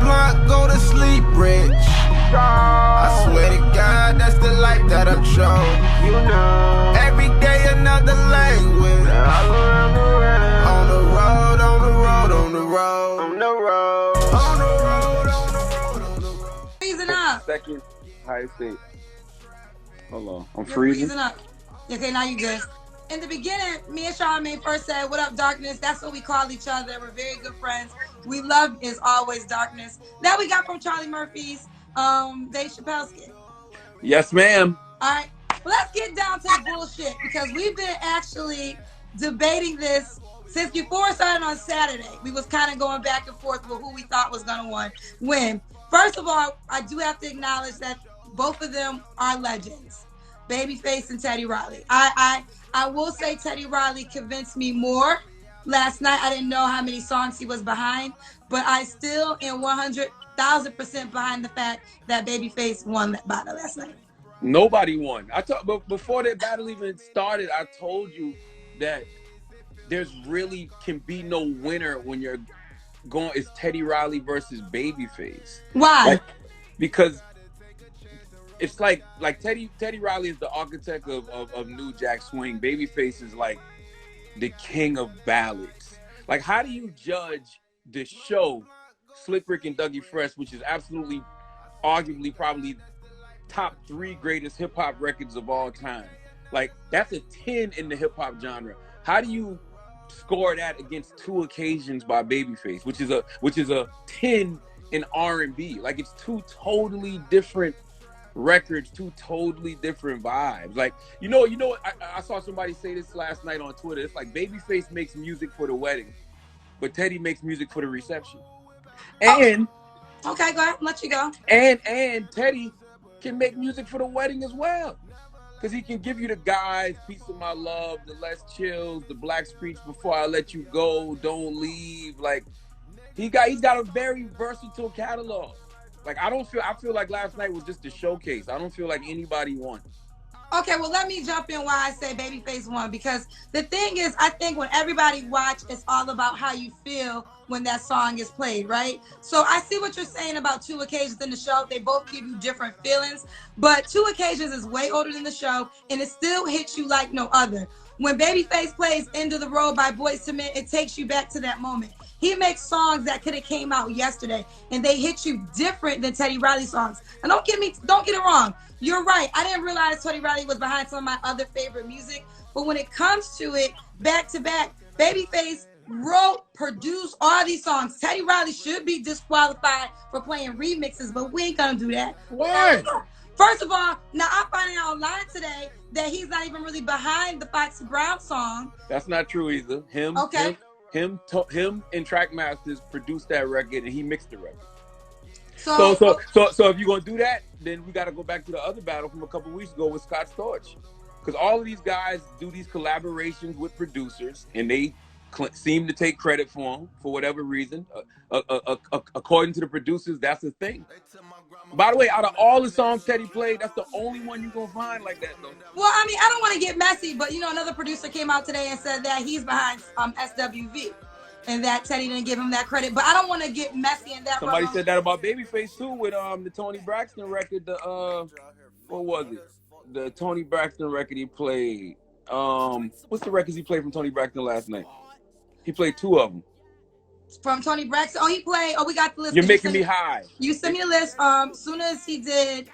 blunt, go to sleep rich. I swear to God, that's the life that I chose. You know, every day another language. All around the world. On the road, on the road, on the road, on the road, on the road, on the road, on the road. Freezing up. Second highest state. Hold on, I'm You're freezing up. Okay, now you good. In the beginning, me and Charlamagne first said, "What up, darkness?" That's what we call each other. We're very good friends. We love is always darkness. That we got from Charlie Murphy's Dave Chappelle skit. Yes, ma'am. All right, well, let's get down to the bullshit because we've been actually debating this since before it started on Saturday. We was kind of going back and forth with who we thought was gonna win. First of all, I do have to acknowledge that both of them are legends, Babyface and Teddy Riley. I will say Teddy Riley convinced me more last night. I didn't know how many songs he was behind, but I still am 100,000% behind the fact that Babyface won that battle last night. Nobody won. But before that battle even started, I told you that there's really can be no winner when you're going. It's Teddy Riley versus Babyface. Why? Because it's like Teddy Riley is the architect of New Jack Swing. Babyface is like the king of ballads. Like, how do you judge the show Slick Rick and Dougie Fresh, which is absolutely, arguably, probably top 3 greatest hip hop records of all time? Like, that's a 10 in the hip hop genre. How do you score that against 2 occasions by Babyface, which is a 10 in R&B? Like, it's 2 totally different records, 2 totally different vibes. Like, you know what? I saw somebody say this last night on Twitter. It's like Babyface makes music for the wedding, but Teddy makes music for the reception. And okay, go ahead, let you go. And Teddy can make music for the wedding as well, because he can give you the guys, Piece of My Love, the Less Chills, the Black Screech, Before I Let You Go, Don't Leave. Like, he's got a very versatile catalog. Like, I feel like last night was just a showcase. I don't feel like anybody won. Okay, well, let me jump in why I say Babyface won, because the thing is, I think when everybody watch, it's all about how you feel when that song is played, right? So I see what you're saying about 2 occasions in the show. They both give you different feelings, but 2 occasions is way older than the show, and it still hits you like no other. When Babyface plays End of the Road by Boyz II Men, it takes you back to that moment. He makes songs that could have came out yesterday, and they hit you different than Teddy Riley songs. And don't get it wrong. You're right. I didn't realize Teddy Riley was behind some of my other favorite music. But when it comes to it, back to back, Babyface wrote, produced all these songs. Teddy Riley should be disqualified for playing remixes, but we ain't gonna do that. Why? First of all, now I'm finding out online today that he's not even really behind the Foxy Brown song. That's not true either. Him and Trackmasters produced that record, and he mixed the record. So if you're gonna do that, then we got to go back to the other battle from a couple weeks ago with Scott Storch, because all of these guys do these collaborations with producers, and they seem to take credit for them for whatever reason. According to the producers, that's the thing. By the way, out of all the songs Teddy played, that's the only one you're gonna find like that, though. Well, I mean, I don't want to get messy, but another producer came out today and said that he's behind SWV. And that Teddy didn't give him that credit, but I don't want to get messy in that. Somebody said that about Babyface too with the Tony Braxton record. What was it? The Tony Braxton record he played. What's the records he played from Tony Braxton last night? He played 2 of them. From Tony Braxton. Oh, he played. Oh, we got the list. You're Making Me High. You sent me the list. Soon as he didn't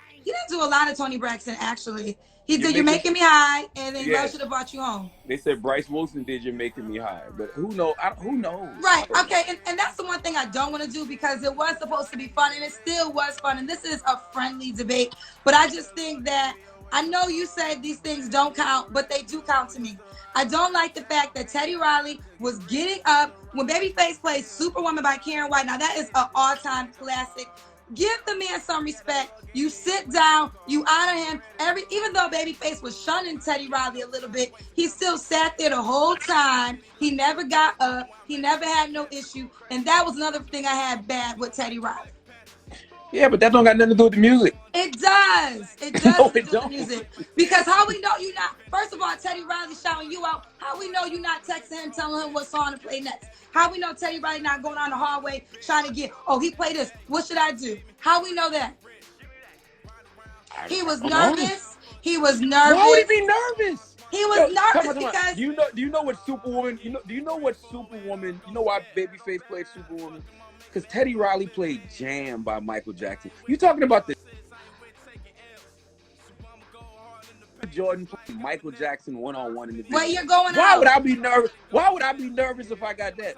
do a lot of Tony Braxton actually. He did You're Making Me High, and then Love Should Have Brought You Home. They said Bryce Wilson did You're Making Me High, but who knows? Who knows? Right. Okay. And that's the one thing I don't want to do, because it was supposed to be fun, and it still was fun. And this is a friendly debate, but I just think that, I know you said these things don't count, but they do count to me. I don't like the fact that Teddy Riley was getting up when Babyface played Superwoman by Karen White. Now that is an all-time classic. Give the man some respect. You sit down, you honor him. Even though Babyface was shunning Teddy Riley a little bit, he still sat there the whole time. He never got up. He never had no issue. And that was another thing I had bad with Teddy Riley. Yeah, but that don't got nothing to do with the music. It does. It does No, do it with the don't. music. Because how we know you not, first of all, Teddy Riley shouting you out. How we know you not texting him, telling him what song to play next? How we know Teddy Riley not going down the hallway trying to get, oh, he played this. What should I do? How we know that? He was nervous. He was nervous. Why would he be nervous? He was nervous because do you know what Superwoman? Do you know what Superwoman? You know why Babyface played Superwoman? Because Teddy Riley played Jam by Michael Jackson. You talking about the Jordan played Michael Jackson one-on-one in the video? Wait, you're going Why out. would I be nervous? Why would I be nervous if I got that?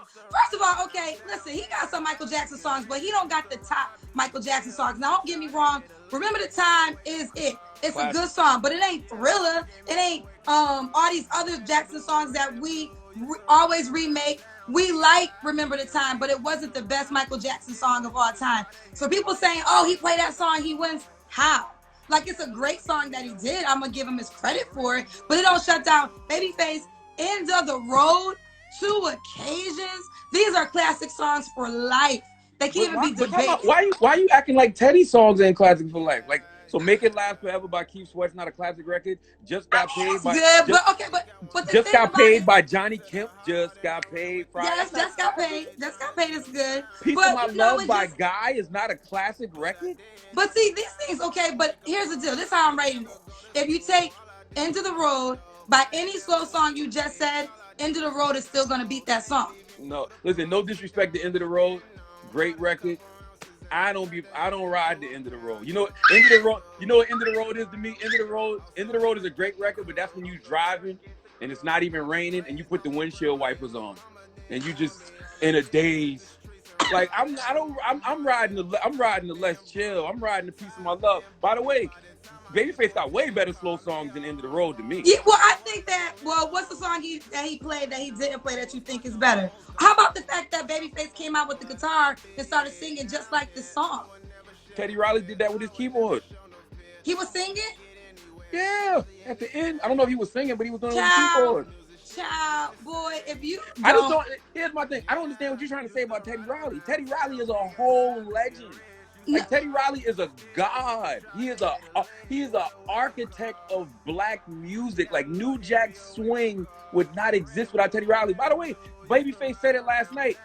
First of all, okay, listen, he got some Michael Jackson songs, but he don't got the top Michael Jackson songs. Now, don't get me wrong. Remember the Time is it. It's Classic. a good song, but it ain't Thriller. It ain't all these other Jackson songs that we always remake. We like Remember the Time, but it wasn't the best Michael Jackson song of all time. So people saying, oh, he played that song, he wins. How? Like, it's a great song that he did. I'm going to give him his credit for it, but it don't shut down Babyface, End of the Road, Two Occasions. These are classic songs for life. They can't even be debated. Why you acting like Teddy songs ain't classic for life? Like, so Make It Last Forever by Keith Sweat's not a classic record. Just got paid by good, but just got paid by Johnny Kemp. Just got paid. Yes, just got paid. Just got paid is good. Piece of My Love by Guy is not a classic record. But see, these things, okay, but here's the deal. This is how I'm rating it. If you take End of the Road by any slow song you just said, End of the Road is still gonna beat that song. No, listen, no disrespect to End of the Road. Great record. I don't ride the End of the Road. You know, End of the Road. You know what End of the Road is to me? End of the Road is a great record, but that's when you driving and it's not even raining and you put the windshield wipers on and you just in a daze. Like I'm riding the less chill. I'm riding the Piece of My Love. By the way, Babyface got way better slow songs than End of the Road to me. Yeah, well, I think that. Well, what's the song that he played that he didn't play that you think is better? How about the fact that Babyface came out with the guitar and started singing just like this song? Teddy Riley did that with his keyboard. He was singing? Yeah, at the end. I don't know if he was singing, but he was doing it with the keyboard. Child, boy, if you I just don't. Here's my thing. I don't understand what you're trying to say about Teddy Riley. Teddy Riley is a whole legend. Like Teddy Riley is a god. He is an architect of black music. Like New Jack Swing would not exist without Teddy Riley. By the way, Babyface said it last night.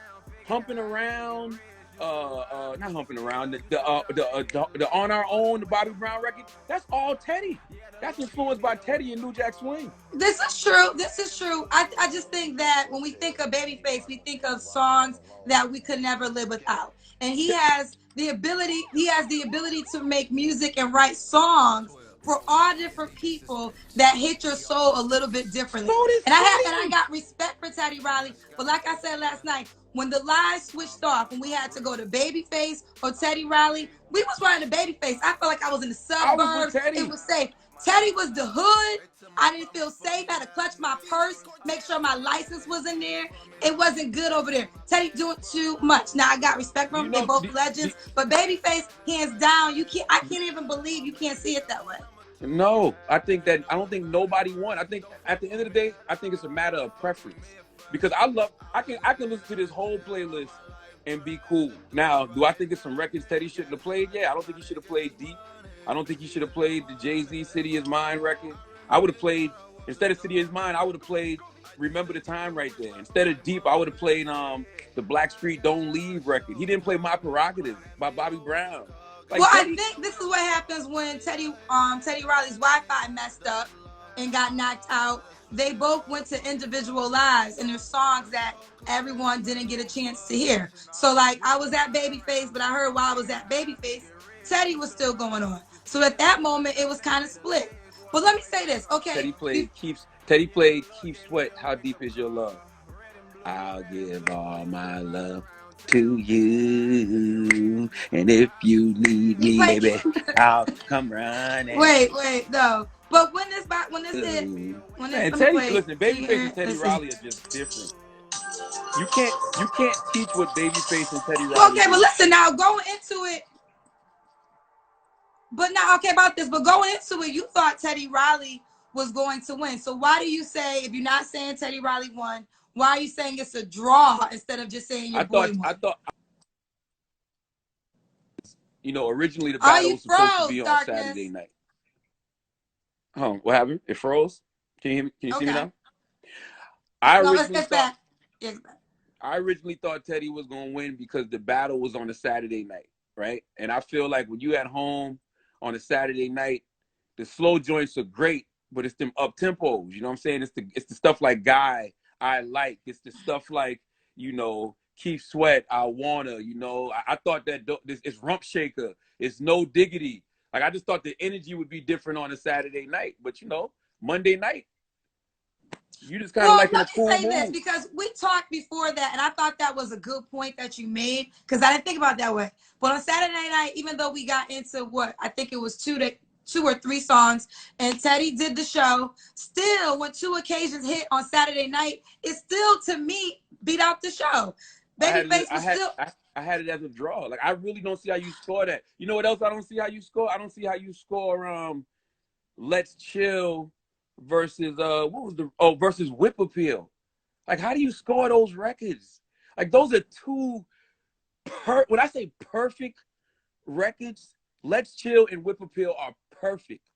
Humping around, not humping around. The On Our Own, the Bobby Brown record. That's all Teddy. That's influenced by Teddy and New Jack Swing. This is true. This is true. I just think that when we think of Babyface, we think of songs that we could never live without. And he has the ability to make music and write songs for all different people that hit your soul a little bit differently. And I got respect for Teddy Riley, but like I said last night, when the lives switched off and we had to go to Babyface or Teddy Riley, we was riding the Babyface. I felt like I was in the suburbs. It was safe. Teddy was the hood. I didn't feel safe. I had to clutch my purse, make sure my license was in there. It wasn't good over there. Teddy doing too much. Now I got respect for him. They're both legends. But Babyface, hands down, I can't even believe you can't see it that way. No, I don't think nobody won. I think at the end of the day, I think it's a matter of preference. Because I can listen to this whole playlist and be cool. Now, do I think it's some records Teddy shouldn't have played? Yeah, I don't think he should have played Deep. I don't think he should have played the Jay-Z City Is Mine record. I would have played, instead of City Is Mine, I would have played Remember the Time right there. Instead of Deep, I would have played the Blackstreet Don't Leave record. He didn't play My Prerogative by Bobby Brown. Well, I think this is what happens when Teddy Riley's Wi-Fi messed up and got knocked out. They both went to individual lives, and there's songs that everyone didn't get a chance to hear. So, like, I was at Babyface, but I heard while I was at Babyface, Teddy was still going on. So at that moment, it was kind of split. But let me say this, okay? Teddy played Keith Sweat, How Deep Is Your Love? I'll give all my love to you, and if you need me, baby, I'll come running. Wait, no. But when this hit, listen, Babyface and Teddy Riley are just different. You can't teach what Babyface and Teddy Riley. Okay, but listen now, going into it. But now, okay, about this, but going into it, you thought Teddy Riley was going to win. So why do you say, if you're not saying Teddy Riley won, why are you saying it's a draw instead of just saying your boy won? You know, originally the Oh, battle you was supposed to froze, be on Saturday Darkness. night. Oh, what happened? It froze. Can you hear me? Can you see me Okay. now? I No, originally it's thought back. It's back. I originally thought Teddy was gonna win because the battle was on a Saturday night, right? And I feel like when you at home on a Saturday night, the slow joints are great, but it's them up tempos. You know what I'm saying? It's the stuff like Guy I Like. It's the stuff like, you know, Keith Sweat, I Wanna. You know, I thought that this it's Rump Shaker. It's No Diggity. Like I just thought the energy would be different on a Saturday night, but you know, Monday night, you just kind of Well, like in let a me cool say this mood. because we talked before that, and I thought that was a good point that you made because I didn't think about it that way. But on Saturday night, even though we got into what I think it was two or three songs, and Teddy did the show, still when two occasions hit on Saturday night, it still to me beat out the show. I had it. Babyface was still. I had it as a draw. Like I really don't see how you score that. You know what else I don't see how you score? I don't see how you score. Let's Chill versus what was the versus Whip Appeal. Like how do you score those records? Like those are two when I say perfect records, Let's Chill and Whip Appeal are perfect.